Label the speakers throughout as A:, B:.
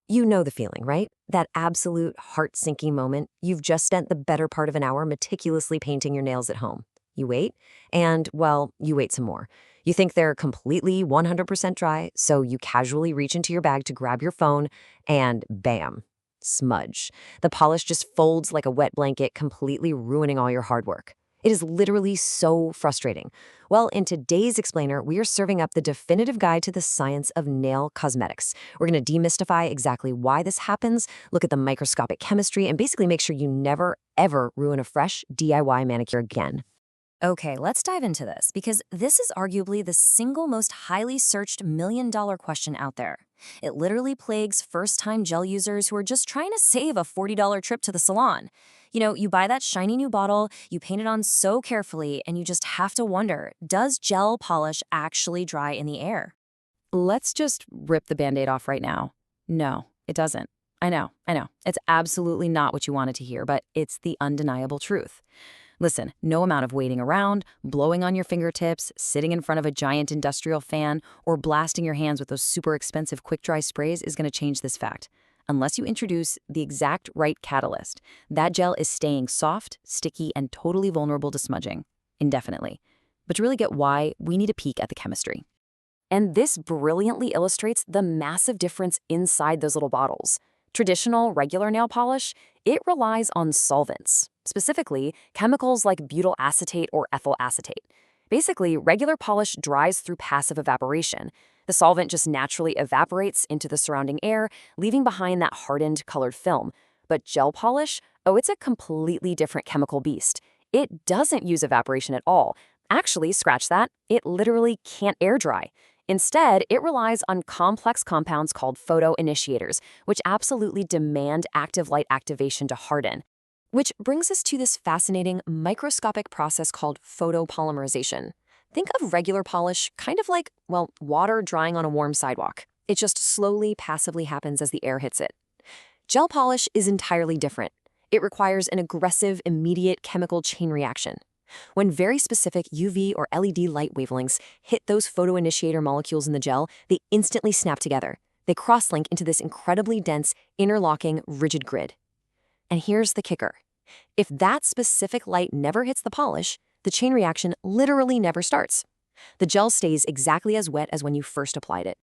A: You know the feeling, right? That absolute heart-sinking moment. You've just spent the better part of an hour meticulously painting your nails at home. You wait, and, well, you wait some more. You think they're completely 100% dry, so you casually reach into your bag to grab your phone, and bam, smudge. The polish just folds like a wet blanket, completely ruining all your hard work. It is literally so frustrating. Well, in today's explainer, we are serving up the definitive guide to the science of nail cosmetics. We're going to demystify exactly why this happens, look at the microscopic chemistry, and basically make sure you never, ever ruin a fresh DIY manicure again.
B: Okay, let's dive into this because this is arguably the single most highly searched million-dollar question out there. It literally plagues first-time gel users who are just trying to save a $40 trip to the salon. You buy that shiny new bottle, you paint it on so carefully, and you just have to wonder, does gel polish actually dry in the air? Let's just rip the Band-Aid off right now. No, it doesn't. I know. It's absolutely not what you wanted to hear, but it's the undeniable truth. Listen, no amount of waiting around, blowing on your fingertips, sitting in front of a giant industrial fan, or blasting your hands with those super expensive quick-dry sprays is going to change this fact. Unless you introduce the exact right catalyst, that gel is staying soft, sticky, and totally vulnerable to smudging, indefinitely. But to really get why, we need a peek at the chemistry. And this brilliantly illustrates the massive difference inside those little bottles. Traditional, regular nail polish, it relies on solvents, specifically chemicals like butyl acetate or ethyl acetate. Basically, regular polish dries through passive evaporation. The solvent just naturally evaporates into the surrounding air, leaving behind that hardened colored film. But gel polish, oh, it's a completely different chemical beast. It doesn't use evaporation at all. Actually, scratch that, it literally can't air dry. Instead, it relies on complex compounds called photoinitiators, which absolutely demand active light activation to harden. Which brings us to this fascinating microscopic process called photopolymerization. Think of regular polish kind of like, well, water drying on a warm sidewalk. It just slowly, passively happens as the air hits it. Gel polish is entirely different. It requires an aggressive, immediate chemical chain reaction. When very specific UV or LED light wavelengths hit those photoinitiator molecules in the gel, they instantly snap together. They cross-link into this incredibly dense, interlocking, rigid grid. And here's the kicker. If that specific light never hits the polish, the chain reaction literally never starts. The gel stays exactly as wet as when you first applied it.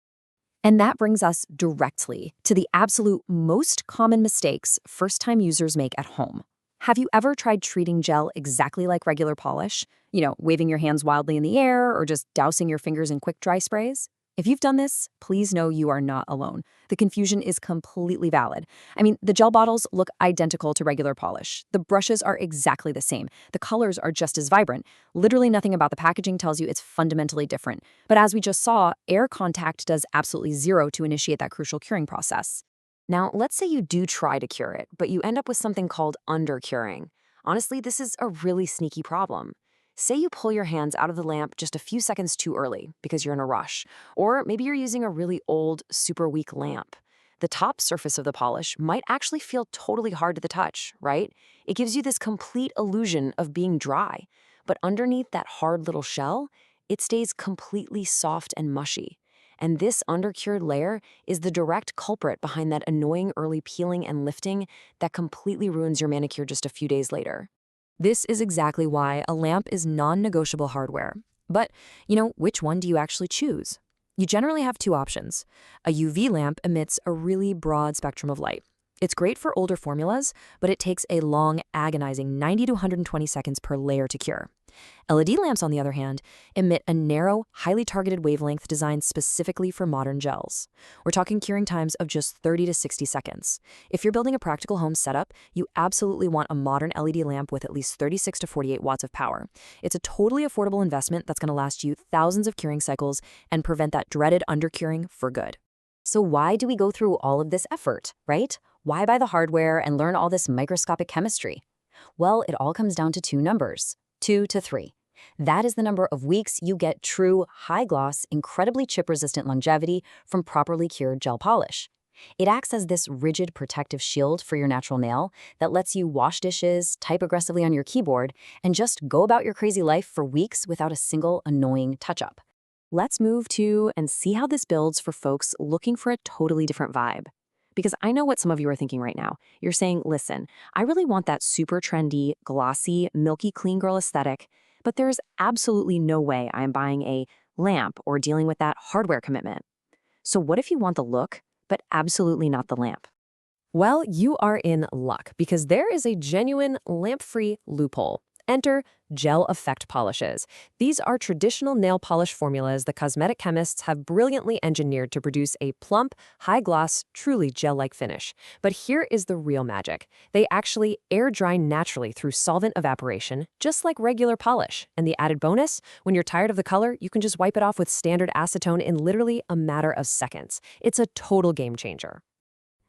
B: And that brings us directly to the absolute most common mistakes first-time users make at home. Have you ever tried treating gel exactly like regular polish? Waving your hands wildly in the air or just dousing your fingers in quick dry sprays? If you've done this, please know you are not alone. The confusion is completely valid. The gel bottles look identical to regular polish. The brushes are exactly the same. The colors are just as vibrant. Literally nothing about the packaging tells you it's fundamentally different. But as we just saw, air contact does absolutely zero to initiate that crucial curing process. Now, let's say you do try to cure it, but you end up with something called undercuring. Honestly, this is a really sneaky problem. Say you pull your hands out of the lamp just a few seconds too early because you're in a rush, or maybe you're using a really old, super weak lamp. The top surface of the polish might actually feel totally hard to the touch, right? It gives you this complete illusion of being dry, but underneath that hard little shell, it stays completely soft and mushy. And this undercured layer is the direct culprit behind that annoying early peeling and lifting that completely ruins your manicure just a few days later. This is exactly why a lamp is non-negotiable hardware. But, which one do you actually choose? You generally have two options. A UV lamp emits a really broad spectrum of light. It's great for older formulas, but it takes a long, agonizing 90 to 120 seconds per layer to cure. LED lamps, on the other hand, emit a narrow, highly targeted wavelength designed specifically for modern gels. We're talking curing times of just 30 to 60 seconds. If you're building a practical home setup, you absolutely want a modern LED lamp with at least 36 to 48 watts of power. It's a totally affordable investment that's going to last you thousands of curing cycles and prevent that dreaded undercuring for good. So why do we go through all of this effort, right? Why buy the hardware and learn all this microscopic chemistry? Well, it all comes down to two numbers. 2 to 3. That is the number of weeks you get true, high-gloss, incredibly chip-resistant longevity from properly cured gel polish. It acts as this rigid protective shield for your natural nail that lets you wash dishes, type aggressively on your keyboard, and just go about your crazy life for weeks without a single annoying touch-up. Let's move to and see how this builds for folks looking for a totally different vibe. Because I know what some of you are thinking right now. You're saying, listen, I really want that super trendy, glossy, milky clean girl aesthetic, but there's absolutely no way I'm buying a lamp or dealing with that hardware commitment. So what if you want the look, but absolutely not the lamp?
A: Well, you are in luck because there is a genuine lamp-free loophole. Enter gel effect polishes. These are traditional nail polish formulas that cosmetic chemists have brilliantly engineered to produce a plump, high-gloss, truly gel-like finish. But here is the real magic. They actually air dry naturally through solvent evaporation, just like regular polish. And the added bonus? When you're tired of the color, you can just wipe it off with standard acetone in literally a matter of seconds. It's a total game changer.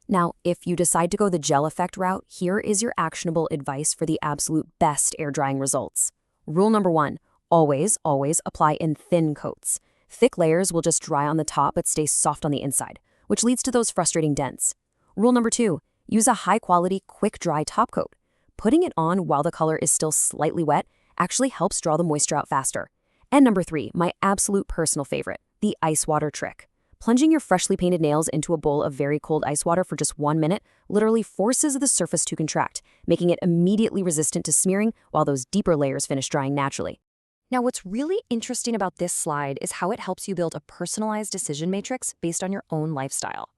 A: Now, if you decide to go the gel effect route, here is your actionable advice for the absolute best air drying results. Rule number 1, always apply in thin coats. Thick layers will just dry on the top but stay soft on the inside, which leads to those frustrating dents. Rule number 2, use a high-quality, quick-dry top coat. Putting it on while the color is still slightly wet actually helps draw the moisture out faster. And number 3, my absolute personal favorite, the ice water trick. Plunging your freshly painted nails into a bowl of very cold ice water for just 1 minute literally forces the surface to contract, making it immediately resistant to smearing while those deeper layers finish drying naturally. Now, what's really interesting about this slide is how it helps you build a personalized decision matrix based on your own lifestyle.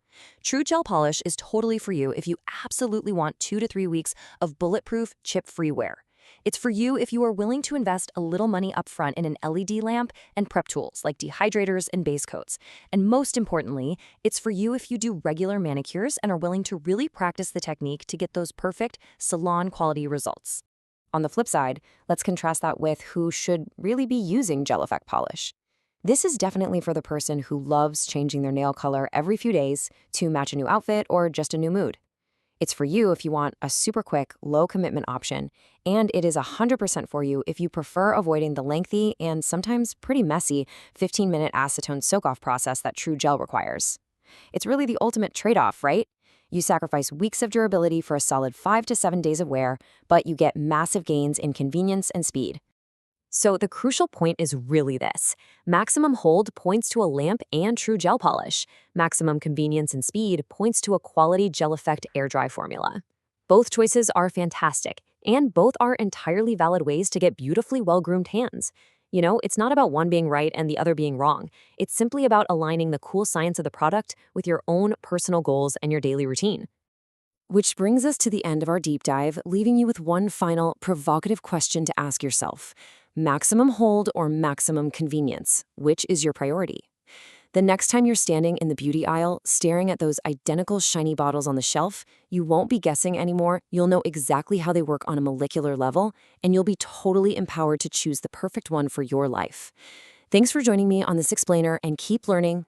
A: True Gel Polish is totally for you if you absolutely want 2 to 3 weeks of bulletproof, chip-free wear. It's for you if you are willing to invest a little money upfront in an LED lamp and prep tools like dehydrators and base coats. And most importantly, it's for you if you do regular manicures and are willing to really practice the technique to get those perfect salon-quality results. On the flip side, let's contrast that with who should really be using gel effect polish. This is definitely for the person who loves changing their nail color every few days to match a new outfit or just a new mood. It's for you if you want a super quick, low-commitment option, and it is 100% for you if you prefer avoiding the lengthy and sometimes pretty messy 15-minute acetone soak-off process that True Gel requires. It's really the ultimate trade-off, right? You sacrifice weeks of durability for a solid 5 to 7 days of wear, but you get massive gains in convenience and speed. So the crucial point is really this. Maximum hold points to a lamp and True Gel Polish. Maximum convenience and speed points to a quality gel effect air dry formula. Both choices are fantastic, and both are entirely valid ways to get beautifully well-groomed hands. You know, it's not about one being right and the other being wrong. It's simply about aligning the cool science of the product with your own personal goals and your daily routine. Which brings us to the end of our deep dive, leaving you with one final provocative question to ask yourself. Maximum hold or maximum convenience? Which is your priority? The next time you're standing in the beauty aisle, staring at those identical shiny bottles on the shelf, you won't be guessing anymore. You'll know exactly how they work on a molecular level, and you'll be totally empowered to choose the perfect one for your life. Thanks for joining me on this explainer, and keep learning,